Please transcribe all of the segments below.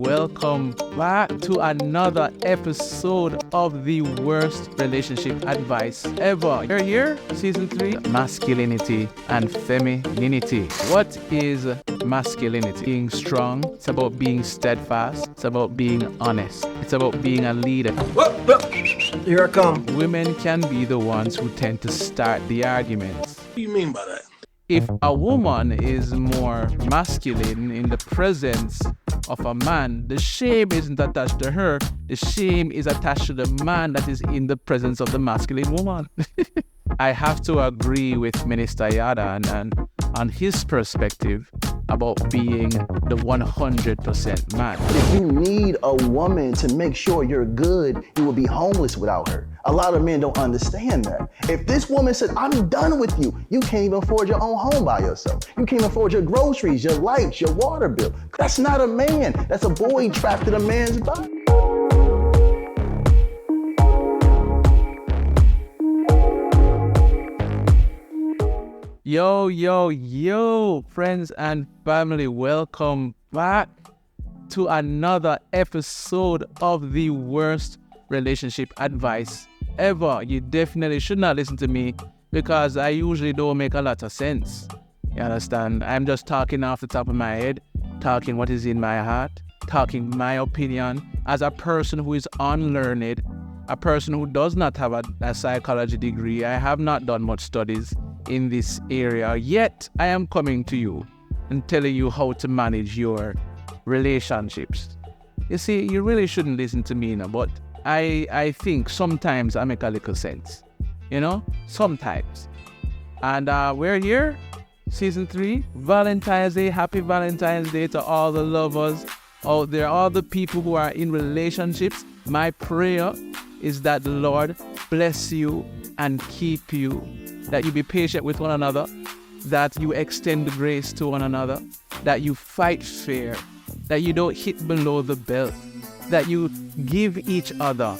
Welcome back to another episode of the worst relationship advice ever. You're here, season 3, Masculinity and Femininity. What is masculinity? Being strong. It's about being steadfast. It's about being honest. It's about being a leader. Here I come. Women can be the ones who tend to start the arguments. What do you mean by that? If a woman is more masculine in the presence of a man, the shame isn't attached to her. The shame is attached to the man that is in the presence of the masculine woman. I have to agree with Minister Yada and on his perspective about being the 100% man. If you need a woman to make sure you're good, you will be homeless without her. A lot of men don't understand that. If this woman said, I'm done with you, you can't even afford your own home by yourself. You can't afford your groceries, your lights, your water bill. That's not a man. That's a boy trapped in a man's body. Yo, friends and family, welcome back to another episode of the worst relationship advice ever. You definitely should not listen to me because I usually don't make a lot of sense. You understand? I'm just talking off the top of my head, talking what is in my heart, talking my opinion as a person who is unlearned, a person who does not have a psychology degree. I have not done much studies in this area, yet I am coming to you and telling you how to manage your relationships. You see, you really shouldn't listen to me now, but I think sometimes I make a little sense, sometimes. And we're here, season 3, Valentine's Day. Happy Valentine's Day to all the lovers out there, all the people who are in relationships. My prayer is that the Lord bless you and keep you, that you be patient with one another, that you extend grace to one another, that you fight fair, that you don't hit below the belt, that you give each other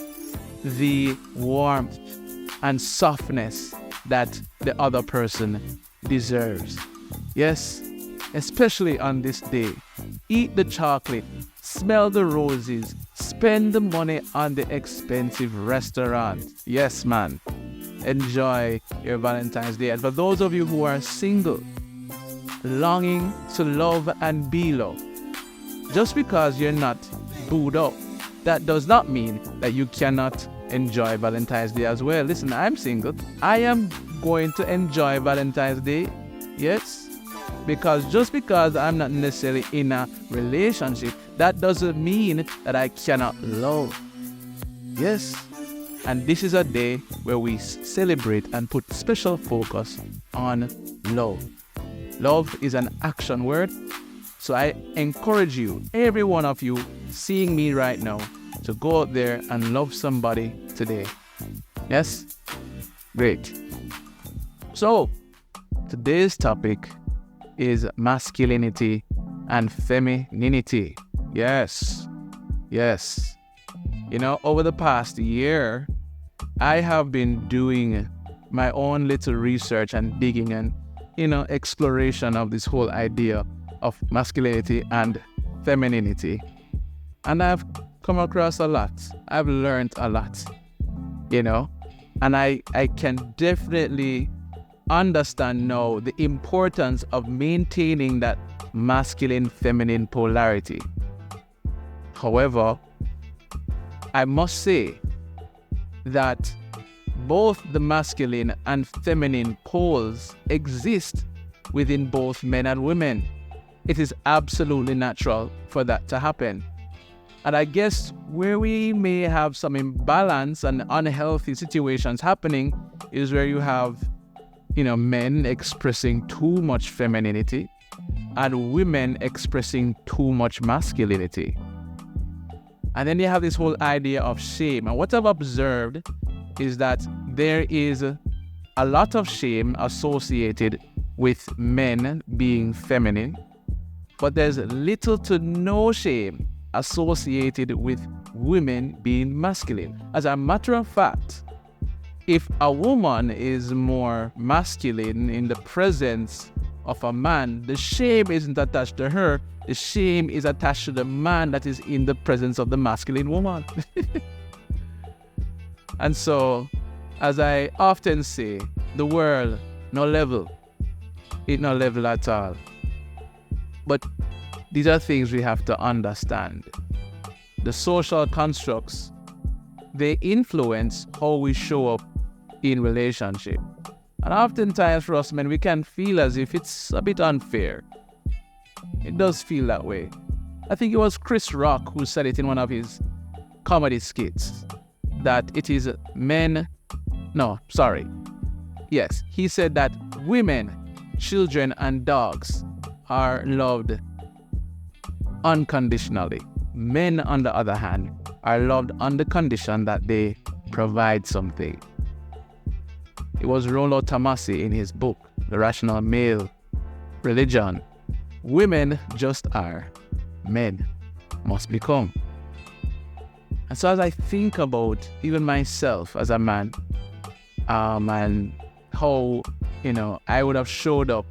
the warmth and softness that the other person deserves. Yes, especially on this day. Eat the chocolate, smell the roses, spend the money on the expensive restaurant. Yes, man. Enjoy your Valentine's Day. And for those of you who are single, longing to love and be loved, just because you're not booed up, that does not mean that you cannot enjoy Valentine's Day as well. Listen, I'm single. I am going to enjoy Valentine's Day. Yes, because just because I'm not necessarily in a relationship, that doesn't mean that I cannot love. Yes. And this is a day where we celebrate and put special focus on love. Love is an action word. So I encourage you, every one of you seeing me right now, to go out there and love somebody today. Yes? Great. So today's topic is masculinity and femininity. Yes. Over the past year, I have been doing my own little research and digging and, exploration of this whole idea of masculinity and femininity. And I've come across a lot. I've learned a lot, and I can definitely understand now the importance of maintaining that masculine-feminine polarity. However, I must say that both the masculine and feminine poles exist within both men and women. It is absolutely natural for that to happen. And I guess where we may have some imbalance and unhealthy situations happening is where you have, men expressing too much femininity and women expressing too much masculinity. And then you have this whole idea of shame. And what I've observed is that there is a lot of shame associated with men being feminine, but there's little to no shame associated with women being masculine. As a matter of fact, if a woman is more masculine in the presence of a man, the shame isn't attached to her. The shame is attached to the man that is in the presence of the masculine woman. And so, as I often say, the world no level. It no level at all. But these are things we have to understand. The social constructs, they influence how we show up in relationship. And oftentimes for us men, we can feel as if it's a bit unfair. It does feel that way. I think it was Chris Rock who said it in one of his comedy skits, that it is Yes, he said that women, children, and dogs are loved unconditionally. Men, on the other hand, are loved on the condition that they provide something. It was Rollo Tomasi in his book, The Rational Male Religion. Women just are. Men must become. And so as I think about even myself as a man, and how, I would have showed up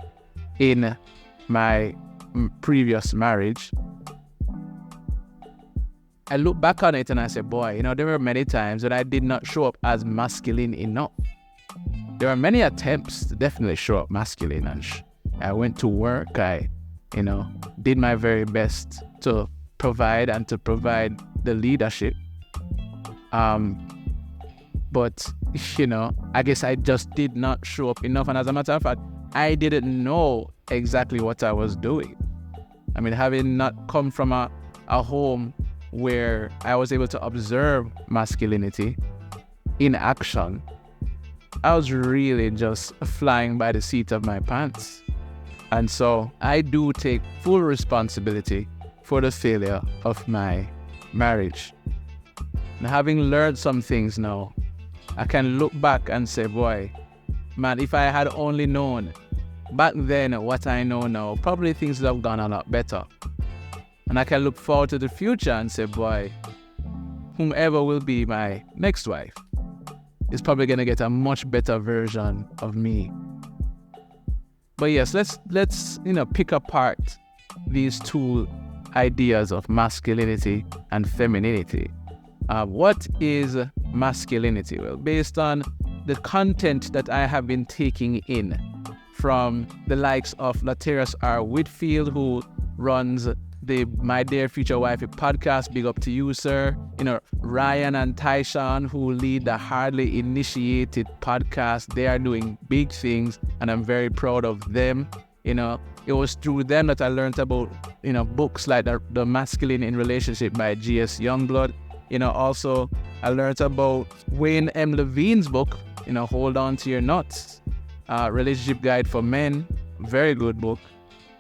in my previous marriage, I look back on it and I say, boy, there were many times that I did not show up as masculine enough. There were many attempts to definitely show up masculine, and I went to work. I, did my very best to provide the leadership. But, I guess I just did not show up enough. And as a matter of fact, I didn't know exactly what I was doing. I mean, having not come from a home where I was able to observe masculinity in action, I was really just flying by the seat of my pants. And so I do take full responsibility for the failure of my marriage. And having learned some things now, I can look back and say, boy, man, if I had only known back then what I know now, probably things would have gone a lot better. And I can look forward to the future and say, boy, whomever will be my next wife is probably going to get a much better version of me. But yes, let's pick apart these two ideas of masculinity and femininity. What is masculinity? Well, based on the content that I have been taking in from the likes of Latarius R. Whitfield, who runs the My Dear Future Wifey podcast, big up to you, sir. Ryan and Tyshawn, who lead the Hardly Initiated podcast. They are doing big things, and I'm very proud of them. It was through them that I learned about, books like the Masculine in Relationship by G.S. Youngblood. Also, I learned about Wayne M. Levine's book, Hold On to Your Nuts, Relationship Guide for Men, very good book.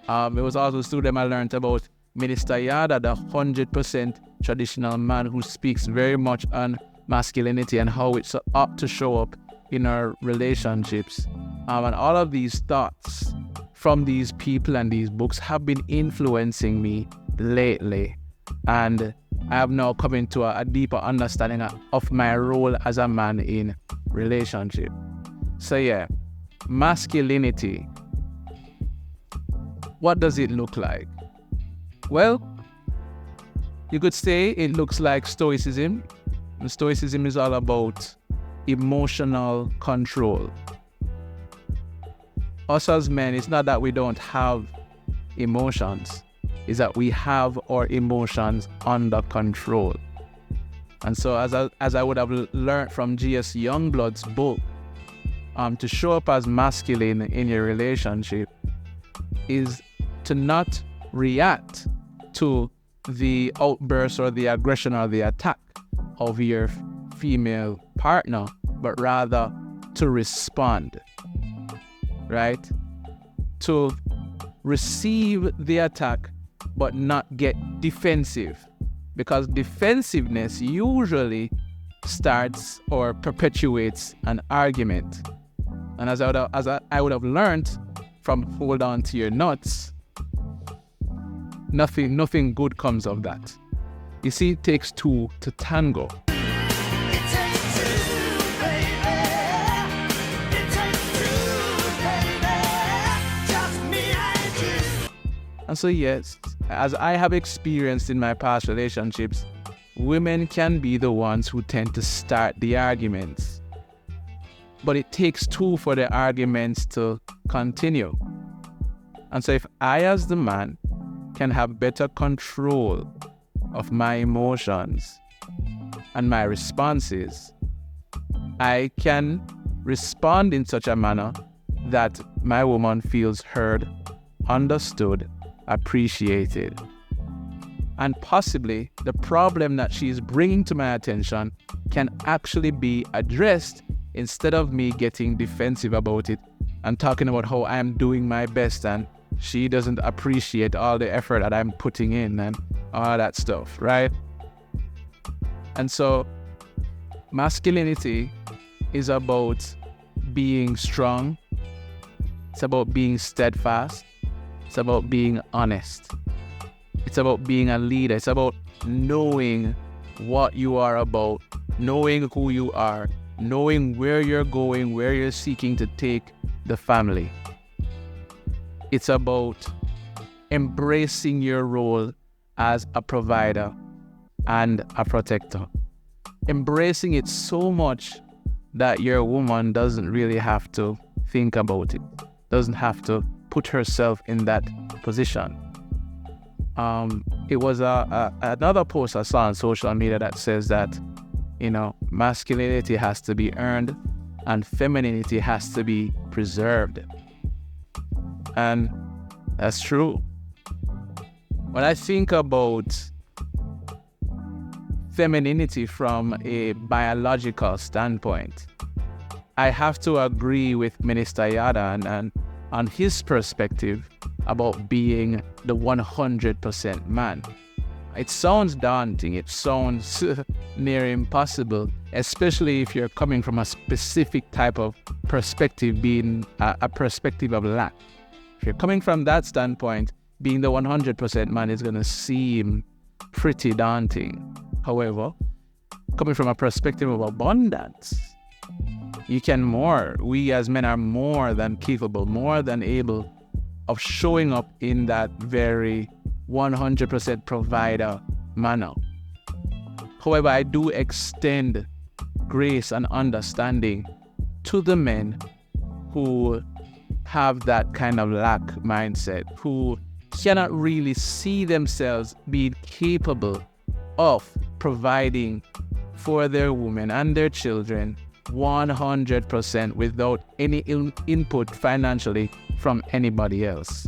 It was also through them I learned about Minister Yada, the 100% traditional man who speaks very much on masculinity and how it's up to show up in our relationships. And all of these thoughts from these people and these books have been influencing me lately. And I have now come into a deeper understanding of my role as a man in relationship. So yeah, masculinity. What does it look like? Well, you could say it looks like stoicism. And stoicism is all about emotional control. Us as men, it's not that we don't have emotions. It's that we have our emotions under control. And so as I would have learned from G.S. Youngblood's book, to show up as masculine in your relationship is to not react to the outburst or the aggression or the attack of your female partner, but rather to respond, right? To receive the attack, but not get defensive, because defensiveness usually starts or perpetuates an argument. And as I would have learned from Hold On to Your Nuts, nothing good comes of that. You see, it takes two to tango. And so yes, as I have experienced in my past relationships, women can be the ones who tend to start the arguments. But it takes two for the arguments to continue. And so if I as the man can have better control of my emotions and my responses, I can respond in such a manner that my woman feels heard, understood, appreciated. And possibly the problem that she's bringing to my attention can actually be addressed instead of me getting defensive about it and talking about how I'm doing my best and she doesn't appreciate all the effort that I'm putting in and all that stuff, right? And so masculinity is about being strong. It's about being steadfast. It's about being honest. It's about being a leader. It's about knowing what you are about, knowing who you are, knowing where you're going, where you're seeking to take the family. It's about embracing your role as a provider and a protector. Embracing it so much that your woman doesn't really have to think about it, doesn't have to put herself in that position. It was another post I saw on social media that says that, masculinity has to be earned and femininity has to be preserved. And that's true. When I think about femininity from a biological standpoint, I have to agree with Minister Yada and on his perspective about being the 100% man. It sounds daunting, it sounds near impossible, especially if you're coming from a specific type of perspective, being a perspective of lack. If you're coming from that standpoint, being the 100% man is going to seem pretty daunting. However, coming from a perspective of abundance, we as men are more than capable, more than able of showing up in that very 100% provider manner. However, I do extend grace and understanding to the men who have that kind of lack mindset, who cannot really see themselves being capable of providing for their women and their children 100% without any input financially from anybody else.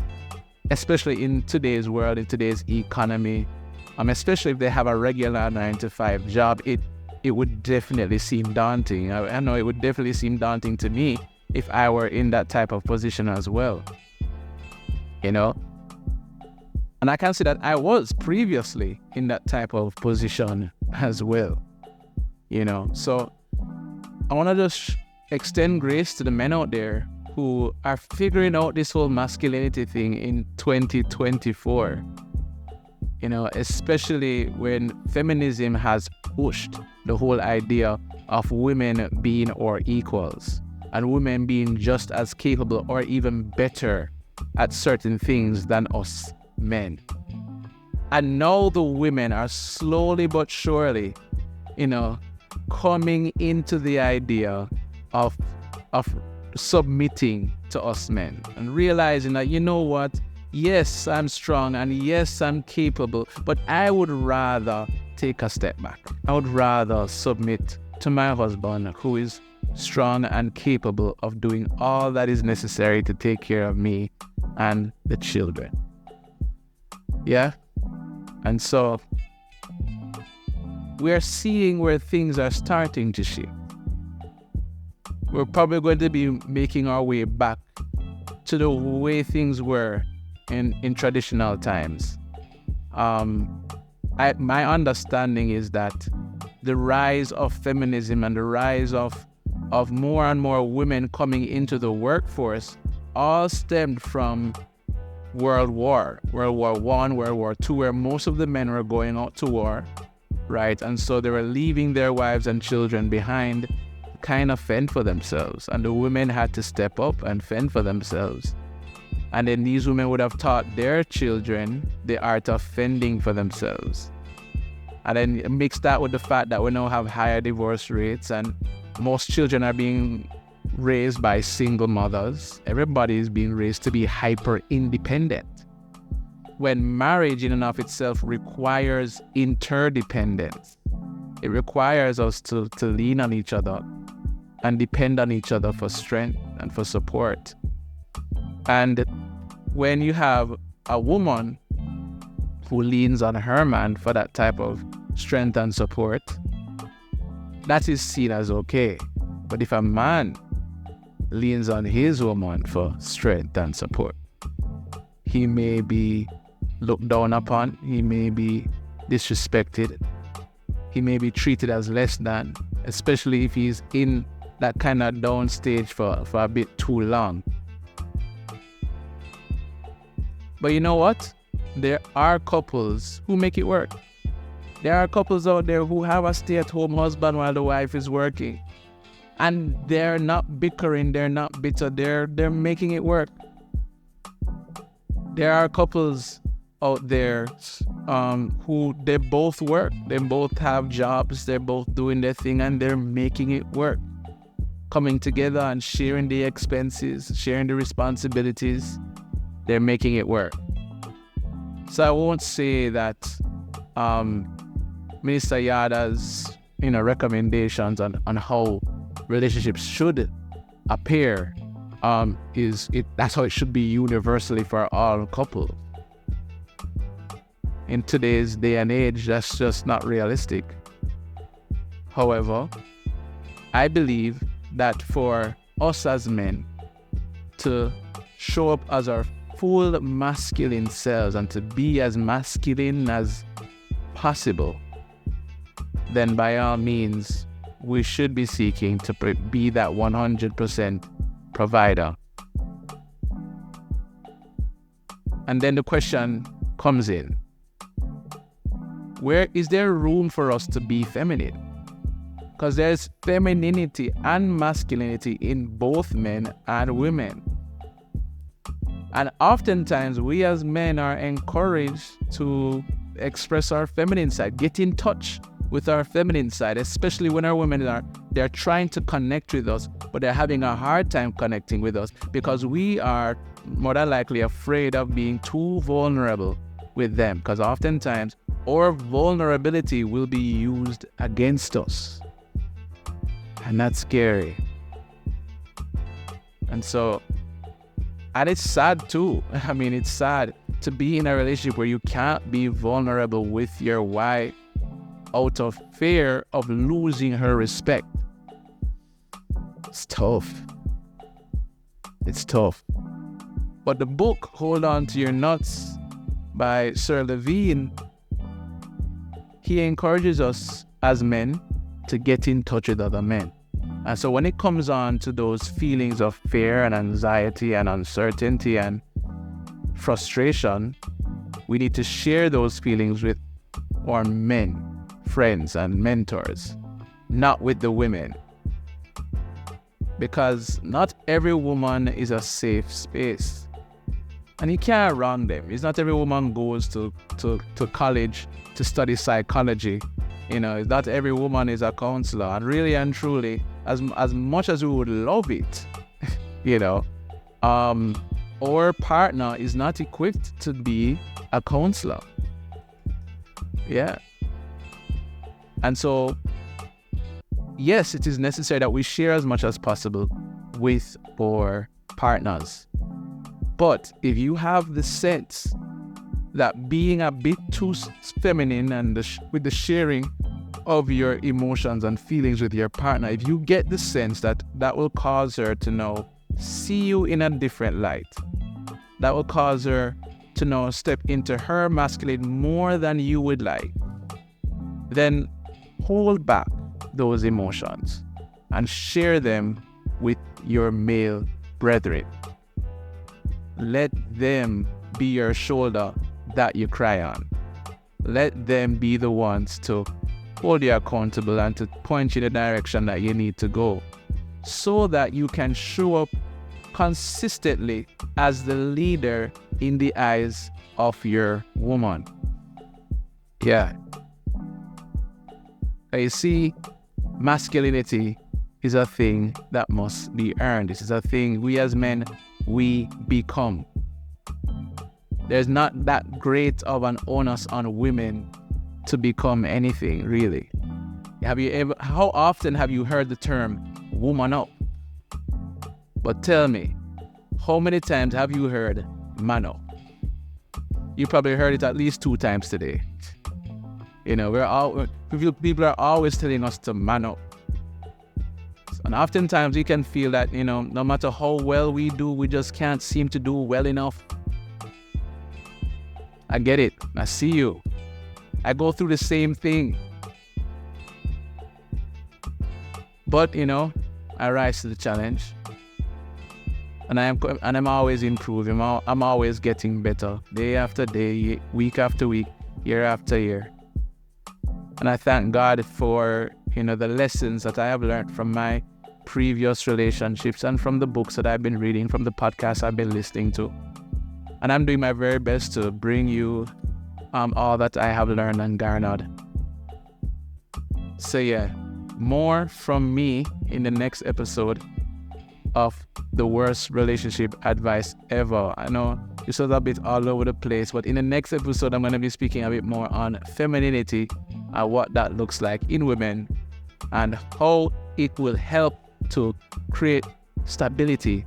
Especially in today's world, in today's economy, especially if they have a regular 9-to-5 job, it would definitely seem daunting. I know it would definitely seem daunting to me if I were in that type of position as well. And I can say that I was previously in that type of position as well. So I want to just extend grace to the men out there who are figuring out this whole masculinity thing in 2024. Especially when feminism has pushed the whole idea of women being our equals and women being just as capable or even better at certain things than us men. And now the women are slowly but surely, coming into the idea of submitting to us men and realizing that, yes, I'm strong and yes, I'm capable, but I would rather take a step back. I would rather submit to my husband who is strong and capable of doing all that is necessary to take care of me and the children. Yeah? And so we're seeing where things are starting to shift. We're probably going to be making our way back to the way things were in traditional times. My understanding is that the rise of feminism and the rise of more and more women coming into the workforce all stemmed from World War I, World War II, where most of the men were going out to war, right? And so they were leaving their wives and children behind, kind of fend for themselves, and the women had to step up and fend for themselves. And then these women would have taught their children the art of fending for themselves. And then mix that with the fact that we now have higher divorce rates and most children are being raised by single mothers. Everybody is being raised to be hyper independent. When marriage in and of itself requires interdependence, it requires us to lean on each other and depend on each other for strength and for support. And when you have a woman who leans on her man for that type of strength and support, that is seen as okay. But if a man leans on his woman for strength and support, he may be looked down upon, he may be disrespected, he may be treated as less than, especially if he's in that kind of down stage for a bit too long. But you know what? There are couples who make it work. There are couples out there who have a stay-at-home husband while the wife is working. And they're not bickering, they're not bitter, they're making it work. There are couples out there who they both work, they both have jobs, they're both doing their thing and they're making it work. Coming together and sharing the expenses, sharing the responsibilities, they're making it work. So I won't say that Minister Yada's recommendations on how relationships should appear that's how it should be universally for all couples. In today's day and age, that's just not realistic. However, I believe that for us as men to show up as our full masculine selves and to be as masculine as possible, then by all means, we should be seeking to be that 100% provider. And then the question comes in, where is there room for us to be feminine? Because there's femininity and masculinity in both men and women. And oftentimes we as men are encouraged to express our feminine side, get in touch with our feminine side, especially when our women they're trying to connect with us, but they're having a hard time connecting with us because we are more than likely afraid of being too vulnerable with them, because oftentimes our vulnerability will be used against us. And that's scary. And it's sad too. I mean, it's sad to be in a relationship where you can't be vulnerable with your wife out of fear of losing her respect. It's tough. It's tough. But the book, Hold On to Your Nuts by Sir Levine, he encourages us as men to get in touch with other men. And so when it comes on to those feelings of fear and anxiety and uncertainty and frustration, we need to share those feelings with our men, friends and mentors, not with the women. Because not every woman is a safe space. And you can't wrong them. It's not every woman goes to college to study psychology. Not every woman is a counselor. And really and truly, as much as we would love it, our partner is not equipped to be a counselor. Yeah. And so, yes, it is necessary that we share as much as possible with our partners. But if you have the sense that being a bit too feminine and with the sharing of your emotions and feelings with your partner, if you get the sense that will cause her to now see you in a different light, that will cause her to now step into her masculine more than you would like, then hold back those emotions and share them with your male brethren. Let them be your shoulder that you cry on. Let them be the ones to hold you accountable and to point you in the direction that you need to go, so that you can show up consistently as the leader in the eyes of your woman. Yeah. You see, masculinity is a thing that must be earned. This is a thing we as men, we become. There's not that great of an onus on women to become anything, really. How often have you heard the term woman up? But tell me, how many times have you heard man up? You probably heard it at least 2 times today. You know, people are always telling us to man up. And oftentimes we can feel that, you know, no matter how well we do, we just can't seem to do well enough. I get it. I see you. I go through the same thing. But, you know, I rise to the challenge. And I'm always improving. I'm always getting better, day after day, week after week, year after year. And I thank God for, you know, the lessons that I have learned from my previous relationships and from the books that I've been reading, from the podcasts I've been listening to. And I'm doing my very best to bring you all that I have learned and garnered. So yeah, more from me in the next episode of the worst relationship advice ever. I know this was a bit all over the place, but in the next episode, I'm going to be speaking a bit more on femininity and what that looks like in women and how it will help to create stability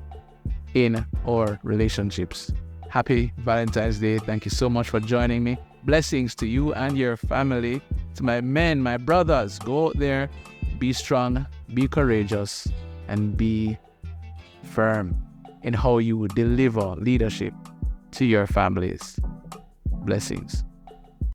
in our relationships. Happy Valentine's Day. Thank you so much for joining me. Blessings to you and your family. To my men, my brothers, go out there, be strong, be courageous, and be firm in how you deliver leadership to your families. Blessings.